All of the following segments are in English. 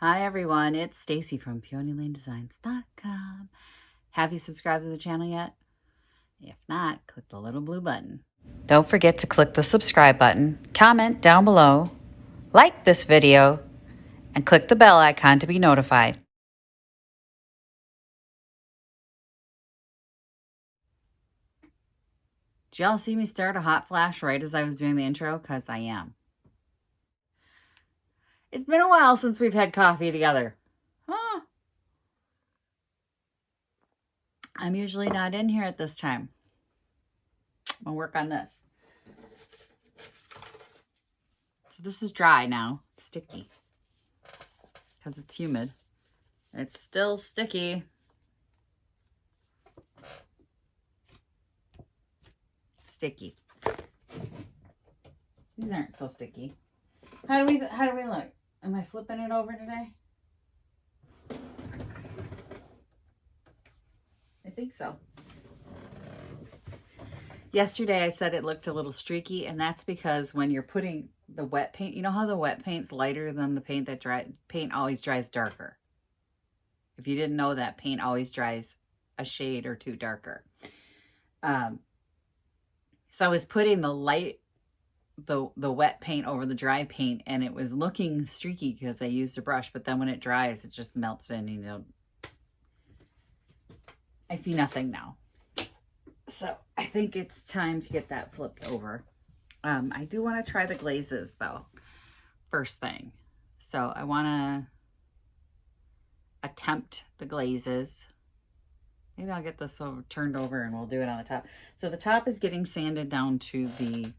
Hi everyone, it's Stacy from PeonyLaneDesigns.com. Have you subscribed to the channel yet? If not, click the little blue button. Don't forget to click the subscribe button, comment down below, like this video, and click the bell icon to be notified. Did y'all see me start a hot flash right as I was doing the intro? Because I am. It's been a while since we've had coffee together. Huh? I'm usually not in here at this time. I'm going to work on this. So this is dry now. It's sticky. Because it's humid. It's still sticky. Sticky. These aren't so sticky. How do we look? Am I flipping it over today? I think so. Yesterday I said it looked a little streaky, and that's because when you're putting the wet paint, you know how the wet paint's lighter than the paint that paint always dries darker. If you didn't know that, paint always dries a shade or two darker. So I was putting the wet paint over the dry paint, and it was looking streaky because I used a brush, but then when it dries, it just melts in, you know. I see nothing now. So I think it's time to get that flipped over. I do want to try the glazes though, first thing. So I want to attempt the glazes. Maybe I'll get this turned over and we'll do it on the top. So the top is getting sanded down to the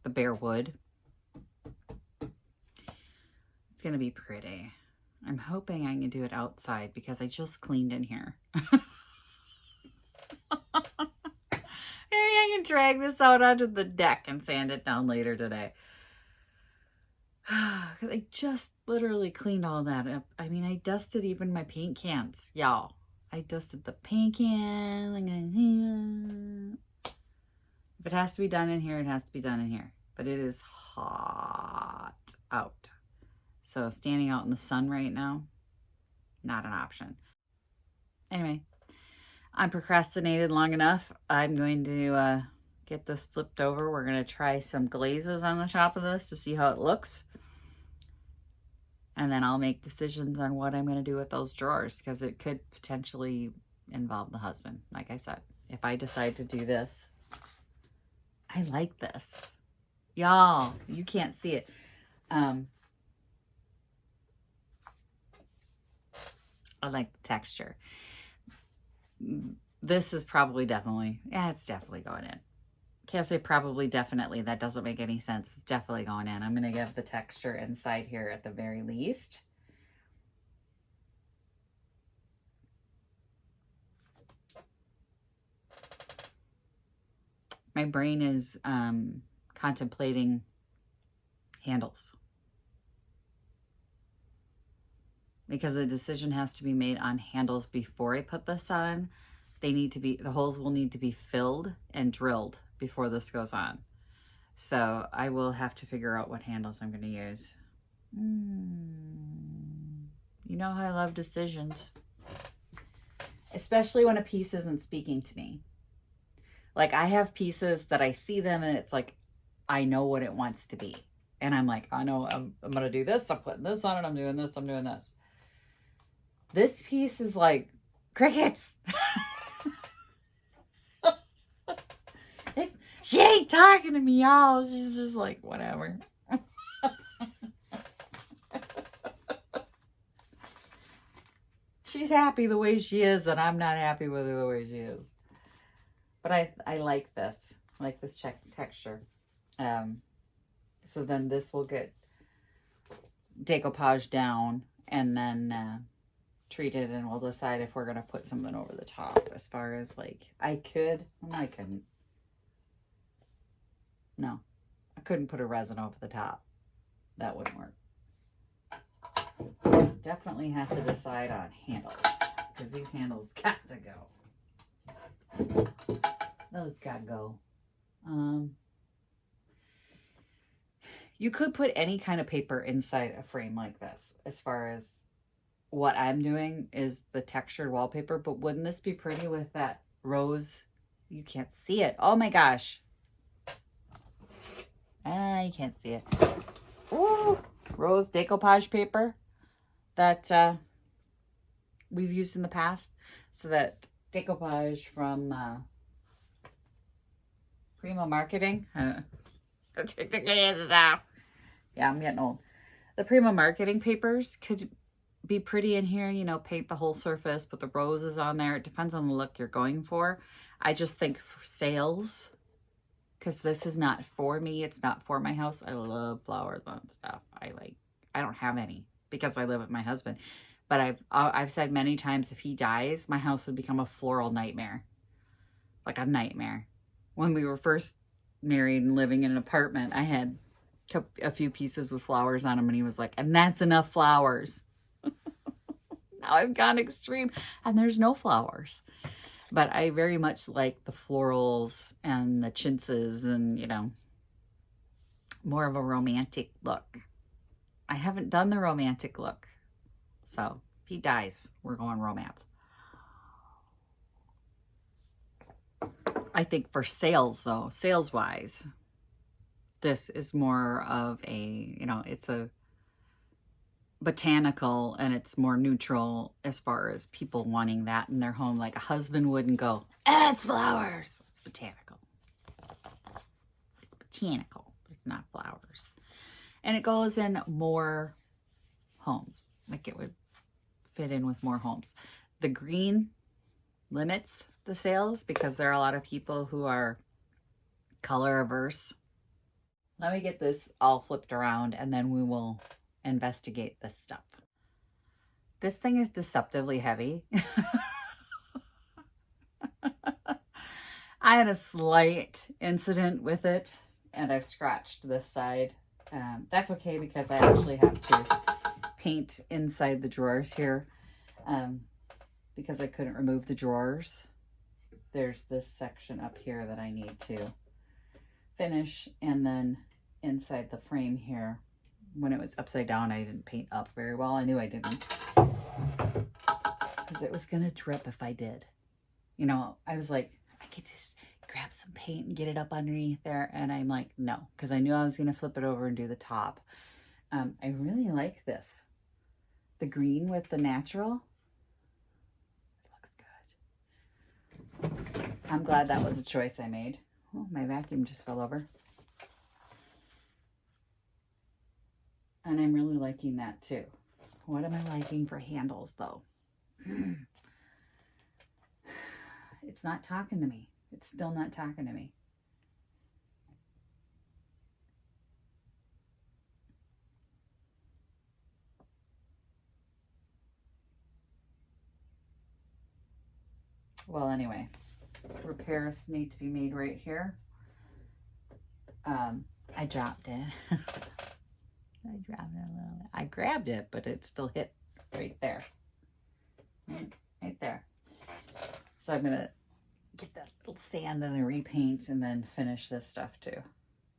bare wood. It's going to be pretty. I'm hoping I can do it outside because I just cleaned in here. Maybe I can drag this out onto the deck and sand it down later today. I just literally cleaned all that up. I mean, I dusted even my paint cans, y'all. I dusted the paint can. If it has to be done in here, it has to be done in here. But it is hot out. So standing out in the sun right now, not an option. Anyway, I procrastinated long enough. I'm going to get this flipped over. We're going to try some glazes on the top of this to see how it looks. And then I'll make decisions on what I'm going to do with those drawers, because it could potentially involve the husband. Like I said, if I decide to do this, I like this. Y'all, you can't see it. I like the texture. This is probably definitely, yeah, it's definitely going in. Can't say probably, definitely. That doesn't make any sense. It's definitely going in. I'm going to give the texture inside here at the very least. My brain is contemplating handles, because a decision has to be made on handles before I put this on. They need to be, the holes will need to be filled and drilled before this goes on. So I will have to figure out what handles I'm going to use. You know how I love decisions, especially when a piece isn't speaking to me. Like, I have pieces that I see them and it's like, I know what it wants to be. And I'm like, I know I'm going to do this. I'm putting this on it. I'm doing this. I'm doing this. This piece is like crickets. She ain't talking to me, y'all. She's just like, whatever. She's happy the way she is, and I'm not happy with her the way she is. But I like this. I like this texture. So then this will get decoupage down and then treated, and we'll decide if we're going to put something over the top. As far as like, I couldn't. No, I couldn't put a resin over the top. That wouldn't work. Definitely have to decide on handles, because these handles got to go. Those got to go. You could put any kind of paper inside a frame like this, as far as what I'm doing is the textured wallpaper, but wouldn't this be pretty with that rose? You can't see it. Oh my gosh. You can't see it. Ooh, rose decoupage paper that we've used in the past. So that decoupage from Primo Marketing. Yeah, I'm getting old. The Primo Marketing papers could be pretty in here, you know, paint the whole surface, put the roses on there. It depends on the look you're going for. I just think for sales, because this is not for me, it's not for my house. I love flowers on stuff. I don't have any because I live with my husband. But I've said many times, if he dies, my house would become a floral nightmare. Like a nightmare. When we were first married and living in an apartment, I had a few pieces with flowers on them, and he was like, and that's enough flowers. Now I've gone extreme and there's no flowers. But I very much like the florals and the chintzes and, you know, more of a romantic look. I haven't done the romantic look. So if he dies, we're going romance. I think for sales though, sales-wise, this is more of a, you know, it's a botanical and it's more neutral as far as people wanting that in their home. Like a husband wouldn't go, it's flowers. It's botanical. It's botanical, but it's not flowers. And it goes in more homes. Like it would fit in with more homes. The green limits the sales because there are a lot of people who are color averse. Let me get this all flipped around and then we will investigate this stuff. This thing is deceptively heavy. I had a slight incident with it and I've scratched this side. That's okay because I actually have to paint inside the drawers here because I couldn't remove the drawers. There's this section up here that I need to finish, and then inside the frame here, when it was upside down, I didn't paint up very well. I knew I didn't because it was going to drip if I did. You know, I was like, I could just grab some paint and get it up underneath there. And I'm like, no, because I knew I was going to flip it over and do the top. I really like this. The green with the natural. It looks good. I'm glad that was a choice I made. Oh, my vacuum just fell over. And I'm really liking that too. What am I liking for handles though? It's not talking to me. It's still not talking to me. Well, anyway, repairs need to be made right here. I dropped it. I dropped it a little bit. I grabbed it, but it still hit right there. Right there. So I'm going to get that little sand and a repaint and then finish this stuff too.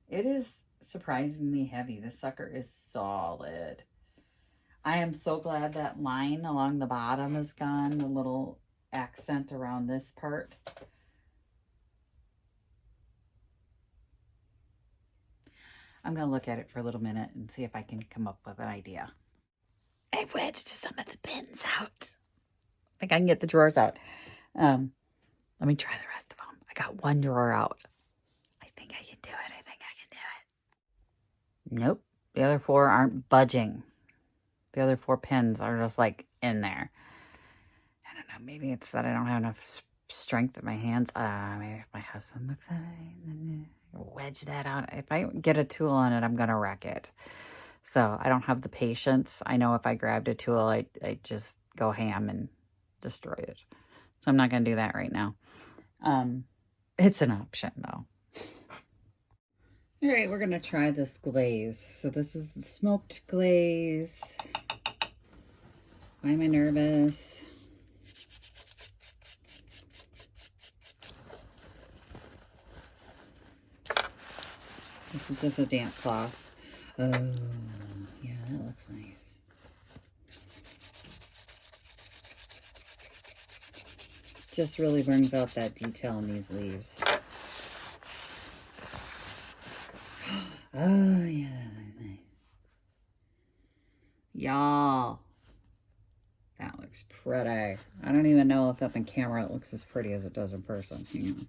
It is surprisingly heavy. This sucker is solid. I am so glad that line along the bottom is gone. The little accent around this part. I'm going to look at it for a little minute and see if I can come up with an idea. I've wedged some of the pins out. I think I can get the drawers out. Let me try the rest of them. I got one drawer out. I think I can do it. I think I can do it. Nope. The other four aren't budging. The other 4 pins are just like in there. I don't know. Maybe it's that I don't have enough strength in my hands. Maybe if my husband looks at it, wedge that out. If I get a tool on it, I'm going to wreck it. So I don't have the patience. I know if I grabbed a tool, I just go ham and destroy it. So I'm not going to do that right now. It's an option though. All right, we're going to try this glaze. So this is the smoked glaze. Why am I nervous? This is just a damp cloth. Oh, yeah, that looks nice. Just really brings out that detail in these leaves. Oh, yeah. Y'all, that looks pretty. I don't even know if up in camera it looks as pretty as it does in person. Hang on.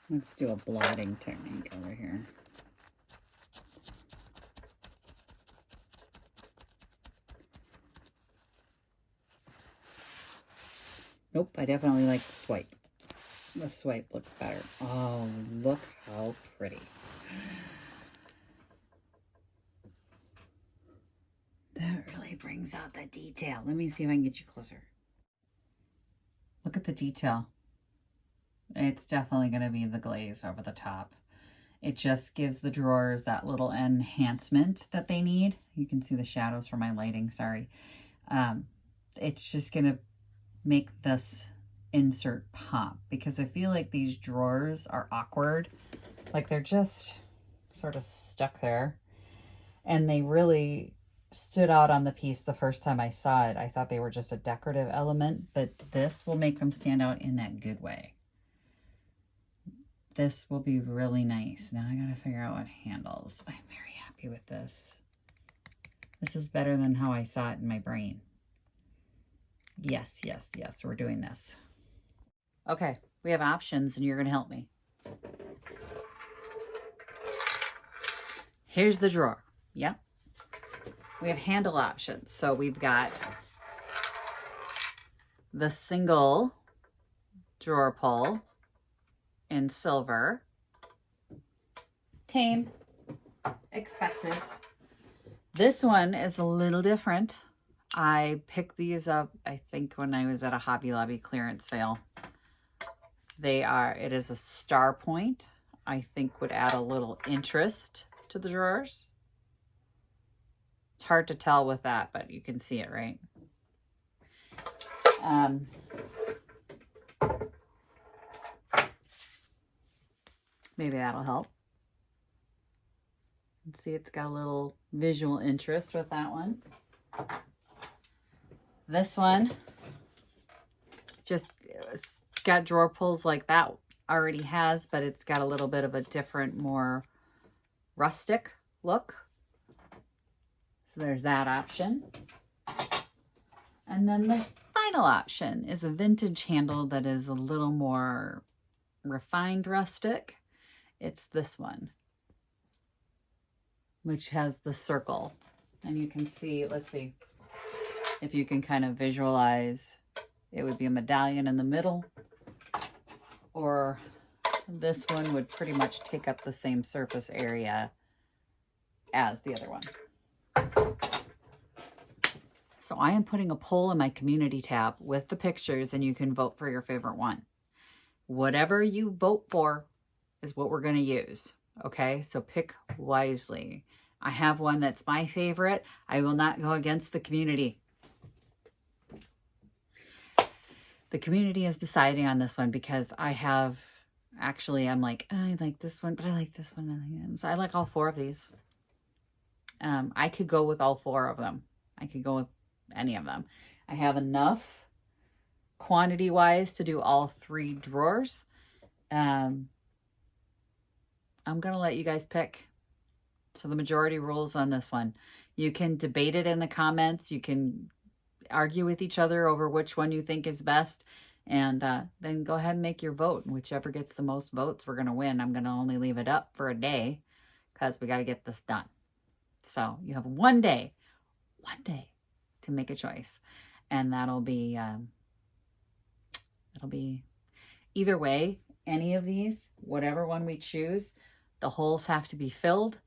Let's do a blotting technique over here. Nope, I definitely like the swipe. The swipe looks better. Oh, look how pretty. That really brings out the detail. Let me see if I can get you closer. Look at the detail. It's definitely going to be the glaze over the top. It just gives the drawers that little enhancement that they need. You can see the shadows from my lighting, sorry. It's just going to make this insert pop, because I feel like these drawers are awkward. Like they're just sort of stuck there. And they really stood out on the piece the first time I saw it. I thought they were just a decorative element, but this will make them stand out in that good way. This will be really nice. Now I gotta figure out what handles. I'm very happy with this. This is better than how I saw it in my brain. Yes, yes, yes, we're doing this. Okay, we have options and you're gonna help me. Here's the drawer. Yep. We have handle options. So we've got the single drawer pull in silver. Tame. Expected. This one is a little different. I picked these up, I think, when I was at a Hobby Lobby clearance sale. It is a star point. I think would add a little interest to the drawers. It's hard to tell with that, but you can see it, right? Maybe that'll help. Let's see, it's got a little visual interest with that one. This one just got drawer pulls like that already has, but it's got a little bit of a different, more rustic look. So there's that option. And then the final option is a vintage handle that is a little more refined rustic. It's this one, which has the circle. And you can see, let's see if you can kind of visualize. It would be a medallion in the middle, or this one would pretty much take up the same surface area as the other one. So I am putting a poll in my community tab with the pictures, and you can vote for your favorite one. Whatever you vote for is what we're going to use. Okay, so pick wisely. I have one that's my favorite. I will not go against the community. The community is deciding on this one because I'm like, oh, I like this one, but I like this one. So I like all four of these. I could go with all four of them. I could go with any of them. I have enough quantity wise to do all three drawers. I'm going to let you guys pick. So the majority rules on this one. You can debate it in the comments. You can argue with each other over which one you think is best. And then go ahead and make your vote. Whichever gets the most votes, we're going to win. I'm going to only leave it up for a day because we got to get this done. So you have one day to make a choice. And that'll be either way, any of these, whatever one we choose, the holes have to be filled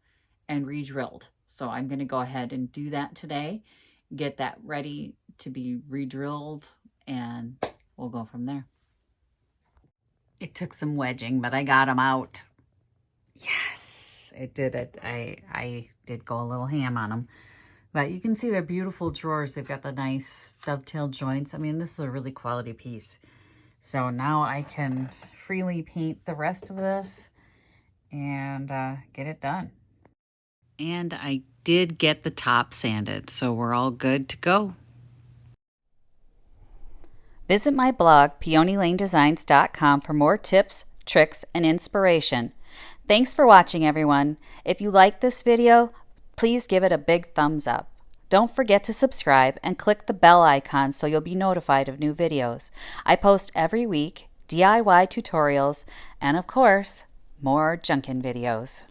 and re-drilled. So I'm going to go ahead and do that today, get that ready to be re-drilled, and we'll go from there. It took some wedging, but I got them out. Yes, it did it. I did go a little ham on them. But you can see they're beautiful drawers. They've got the nice dovetail joints. I mean, this is a really quality piece. So now I can freely paint the rest of this and get it done. And I did get the top sanded, so we're all good to go. Visit my blog, peonylanedesigns.com, for more tips, tricks, and inspiration. Thanks for watching, everyone. If you like this video, please give it a big thumbs up. Don't forget to subscribe and click the bell icon so you'll be notified of new videos. I post every week DIY tutorials and, of course, more junkin' videos.